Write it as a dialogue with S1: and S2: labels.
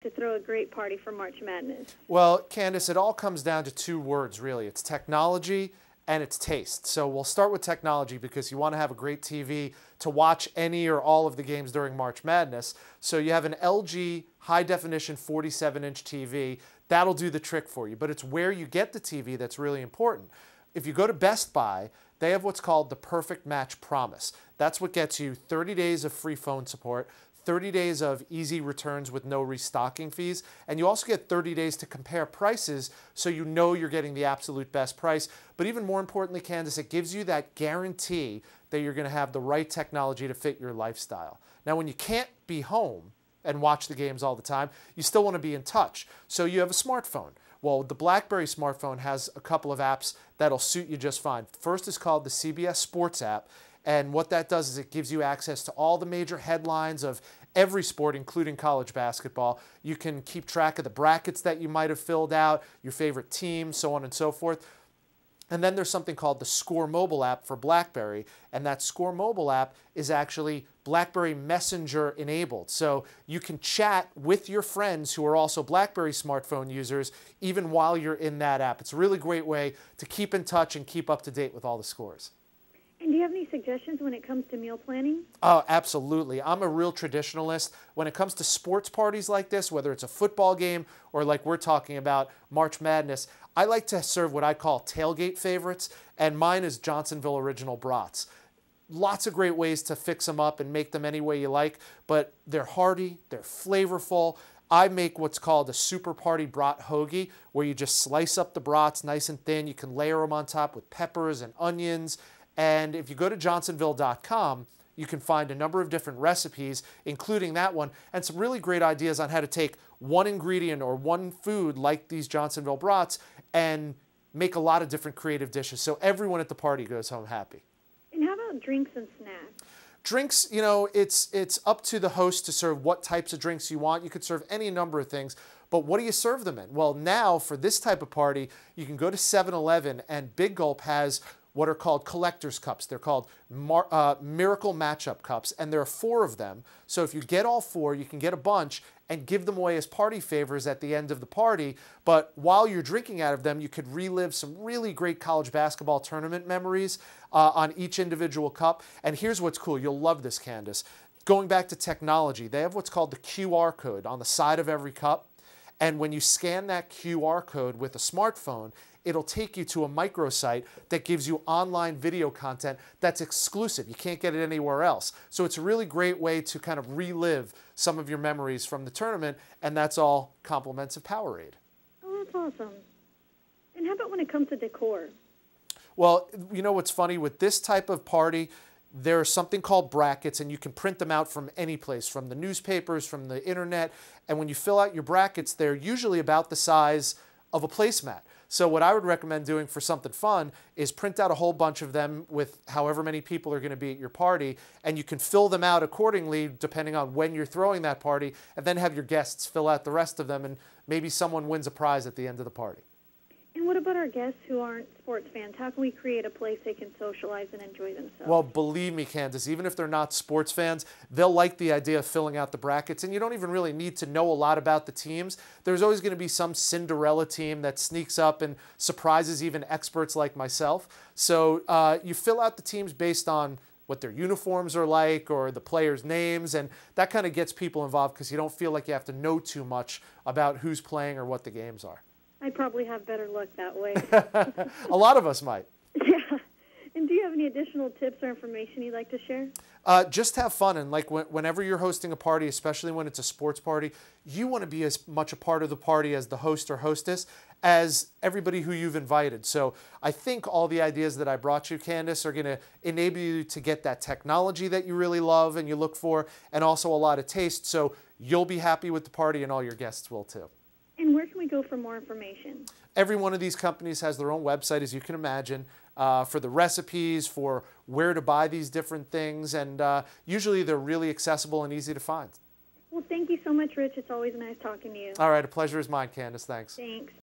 S1: to throw a great party for March Madness?
S2: Well, Candace, it all comes down to two words, really. It's technology and it's taste. So we'll start with technology because you want to have a great TV to watch any or all of the games during March Madness. So you have an LG high-definition 47-inch TV. That'll do the trick for you. But it's where you get the TV that's really important. If you go to Best Buy, they have what's called the Perfect Match Promise. That's what gets you 30 days of free phone support, 30 days of easy returns with no restocking fees, and you also get 30 days to compare prices so you know you're getting the absolute best price. But even more importantly, Candace, it gives you that guarantee that you're going to have the right technology to fit your lifestyle. Now, when you can't be home and watch the games all the time, you still want to be in touch. So you have a smartphone. Well, the BlackBerry smartphone has a couple of apps that'll suit you just fine. First is called the CBS Sports app. And what that does is it gives you access to all the major headlines of every sport, including college basketball. You can keep track of the brackets that you might have filled out, your favorite team, so on and so forth. And then there's something called the Score mobile app for BlackBerry. And that Score mobile app is actually BlackBerry Messenger enabled. So you can chat with your friends who are also BlackBerry smartphone users even while you're in that app. It's a really great way to keep in touch and keep up to date with all the scores.
S1: And do you have any suggestions when it comes to meal planning?
S2: Oh, absolutely. I'm a real traditionalist. When it comes to sports parties like this, whether it's a football game or like we're talking about March Madness, I like to serve what I call tailgate favorites, and mine is Johnsonville Original Brats. Lots of great ways to fix them up and make them any way you like, but they're hearty, they're flavorful. I make what's called a super party brat hoagie, where you just slice up the brats nice and thin. You can layer them on top with peppers and onions. And if you go to johnsonville.com, you can find a number of different recipes, including that one, and some really great ideas on how to take one ingredient or one food like these Johnsonville brats and make a lot of different creative dishes. So everyone at the party goes home happy.
S1: And how about drinks and snacks?
S2: Drinks, you know, it's up to the host to serve what types of drinks you want. You could serve any number of things, but what do you serve them in? Well, now for this type of party, you can go to 7-Eleven, and Big Gulp has what are called collector's cups. They're called Miracle Matchup Cups, and there are 4 of them. So if you get all 4, you can get a bunch and give them away as party favors at the end of the party. But while you're drinking out of them, you could relive some really great college basketball tournament memories on each individual cup. And here's what's cool. You'll love this, Candace. Going back to technology, they have what's called the QR code on the side of every cup. And when you scan that QR code with a smartphone, it'll take you to a microsite that gives you online video content that's exclusive. You can't get it anywhere else. So it's a really great way to kind of relive some of your memories from the tournament, and that's all compliments of Powerade.
S1: Oh, that's awesome. And how about when it comes to decor?
S2: Well, you know what's funny? With this type of party, there's something called brackets, and you can print them out from any place, from the newspapers, from the internet. And when you fill out your brackets, they're usually about the size of a placemat. So what I would recommend doing for something fun is print out a whole bunch of them with however many people are going to be at your party, and you can fill them out accordingly depending on when you're throwing that party, and then have your guests fill out the rest of them, and maybe someone wins a prize at the end of the party.
S1: And what about our guests who aren't sports fans? How can we create a place they can socialize and enjoy themselves?
S2: Well, believe me, Candace, even if they're not sports fans, they'll like the idea of filling out the brackets, and you don't even really need to know a lot about the teams. There's always going to be some Cinderella team that sneaks up and surprises even experts like myself. So you fill out the teams based on what their uniforms are like or the players' names, and that kind of gets people involved because you don't feel like you have to know too much about who's playing or what the games are.
S1: I probably have better luck that way.
S2: A lot of us might.
S1: Yeah. And do you have any additional tips or information you'd like to share?
S2: Just have fun, and like whenever you're hosting a party, especially when it's a sports party, you want to be as much a part of the party as the host or hostess as everybody who you've invited. So I think all the ideas that I brought you, Candace, are going to enable you to get that technology that you really love and you look for, and also a lot of taste. So you'll be happy with the party, and all your guests will too.
S1: And where can we go for more information?
S2: Every one of these companies has their own website, as you can imagine, for the recipes, for where to buy these different things, and usually they're really accessible and easy to find.
S1: Well, thank you so much, Rich. It's always nice talking to you.
S2: All right, a pleasure is mine, Candace. Thanks.
S1: Thanks.